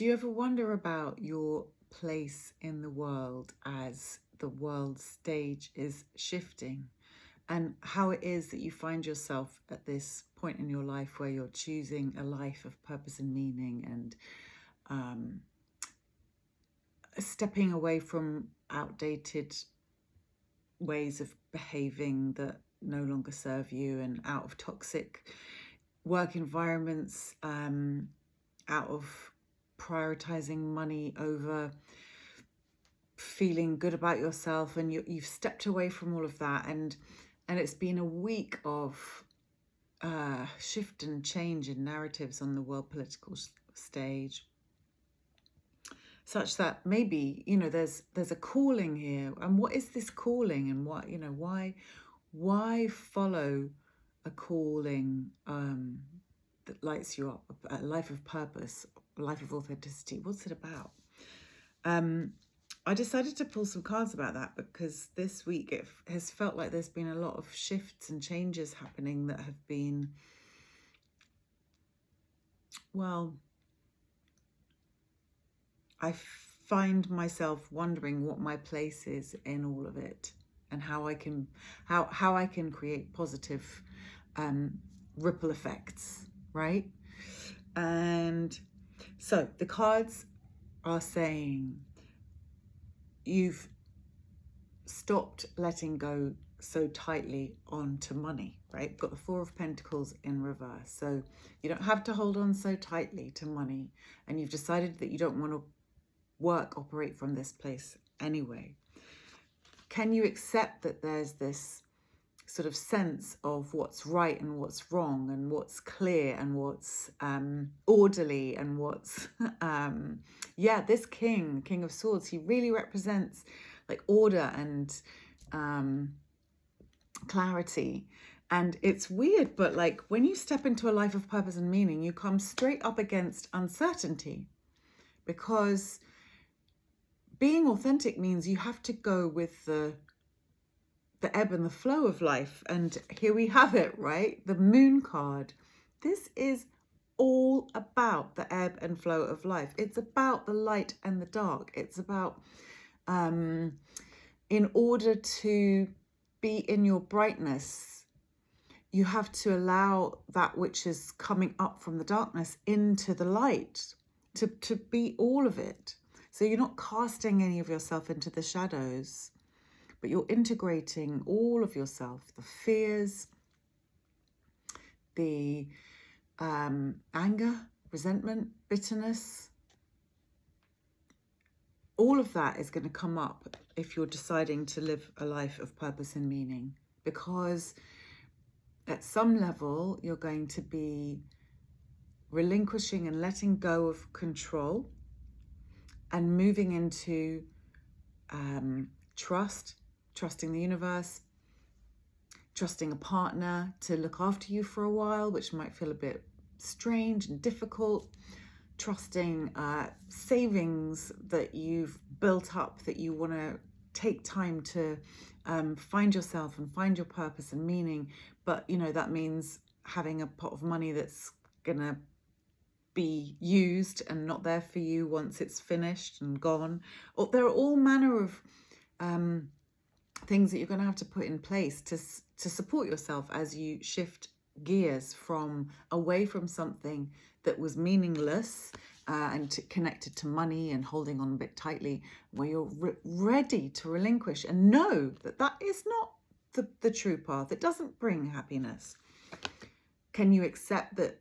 Do you ever wonder about your place in the world as the world stage is shifting, and how it is that you find yourself at this point in your life where you're choosing a life of purpose and meaning, and um, stepping away from outdated ways of behaving that no longer serve you, and out of toxic work environments, out of prioritizing money over feeling good about yourself, and you've stepped away from all of that, and it's been a week of shift and change in narratives on the world political stage, such that maybe there's a calling here. And what is this calling, and what why follow a calling that lights you up, a life of purpose, a life of authenticity? What's it about? I decided to pull some cards about that because this week it has felt like there's been a lot of shifts and changes happening that have been, well, I find myself wondering what my place is in all of it, and how I can create positive ripple effects, right? And so the cards are saying you've stopped letting go so tightly onto money, right? Got the Four of Pentacles in reverse. So you don't have to hold on so tightly to money, and you've decided that you don't want to operate from this place anyway. Can you accept that there's this sort of sense of what's right and what's wrong, and what's clear and what's orderly, and what's this King of Swords, he really represents like order and clarity. And it's weird, but like when you step into a life of purpose and meaning, you come straight up against uncertainty, because being authentic means you have to go with the ebb and the flow of life. And here we have it, right? The Moon card. This is all about the ebb and flow of life. It's about the light and the dark. It's about, in order to be in your brightness, you have to allow that which is coming up from the darkness into the light, to be all of it. So you're not casting any of yourself into the shadows, but you're integrating all of yourself, the fears, the anger, resentment, bitterness. All of that is going to come up if you're deciding to live a life of purpose and meaning, because at some level you're going to be relinquishing and letting go of control and moving into trusting the universe, trusting a partner to look after you for a while, which might feel a bit strange and difficult, trusting savings that you've built up, that you want to take time to find yourself and find your purpose and meaning. But that means having a pot of money that's gonna be used and not there for you once it's finished and gone. Or there are all manner of things that you're going to have to put in place to support yourself as you shift gears from away from something that was meaningless and connected to money and holding on a bit tightly, where you're ready to relinquish and know that that is not the true path. It doesn't bring happiness. Can you accept that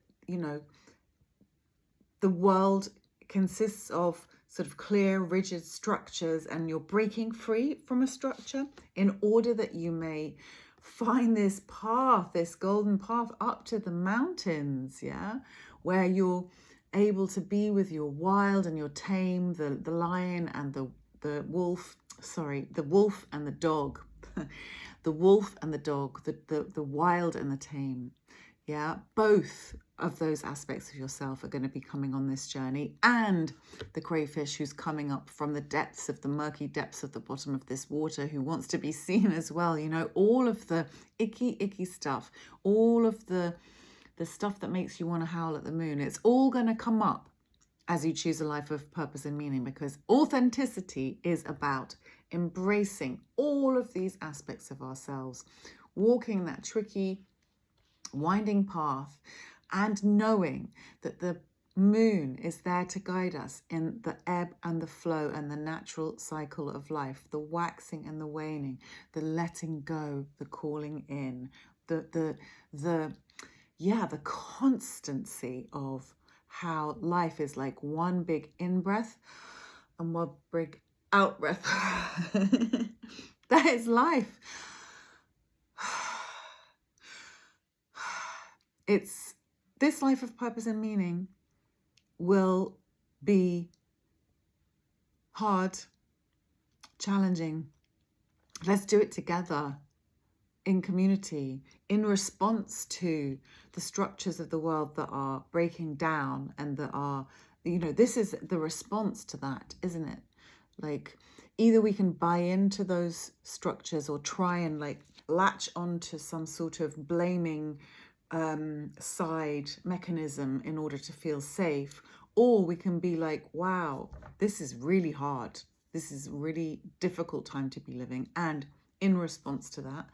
the world consists of sort of clear, rigid structures, and you're breaking free from a structure in order that you may find this path, this golden path up to the mountains, where you're able to be with your wild and your tame, the lion and the wolf, the wolf and the dog, the wolf and the dog, the wild and the tame. Both of those aspects of yourself are going to be coming on this journey, and the crayfish who's coming up from the depths of the murky depths of the bottom of this water, who wants to be seen as well. All of the icky stuff, all of the stuff that makes you want to howl at the moon, it's all going to come up as you choose a life of purpose and meaning, because authenticity is about embracing all of these aspects of ourselves, walking that tricky, winding path, and knowing that the moon is there to guide us in the ebb and the flow and the natural cycle of life, the waxing and the waning, the letting go, the calling in, the constancy of how life is like one big in-breath and one big out-breath. That is life. It's this life of purpose and meaning will be hard, challenging. Let's do it together, in community, in response to the structures of the world that are breaking down and that are, this is the response to that, isn't it? Like, either we can buy into those structures or try and like latch onto some sort of blaming side mechanism in order to feel safe, or we can be like, wow, this is really hard. This is a really difficult time to be living. And in response to that,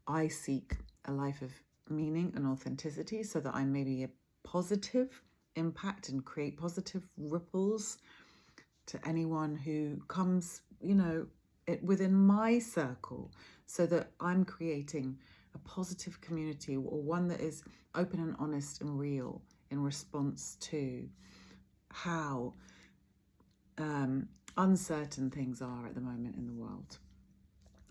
I seek a life of meaning and authenticity so that I may be a positive impact and create positive ripples to anyone who comes, within my circle, so that I'm creating a positive community, or one that is open and honest and real in response to how uncertain things are at the moment in the world.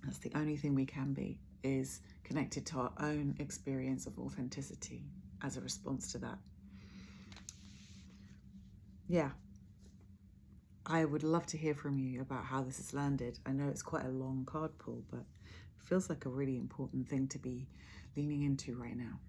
That's the only thing we can be, is connected to our own experience of authenticity as a response to that. Yeah. I would love to hear from you about how this has landed. I know it's quite a long card pull, but it feels like a really important thing to be leaning into right now.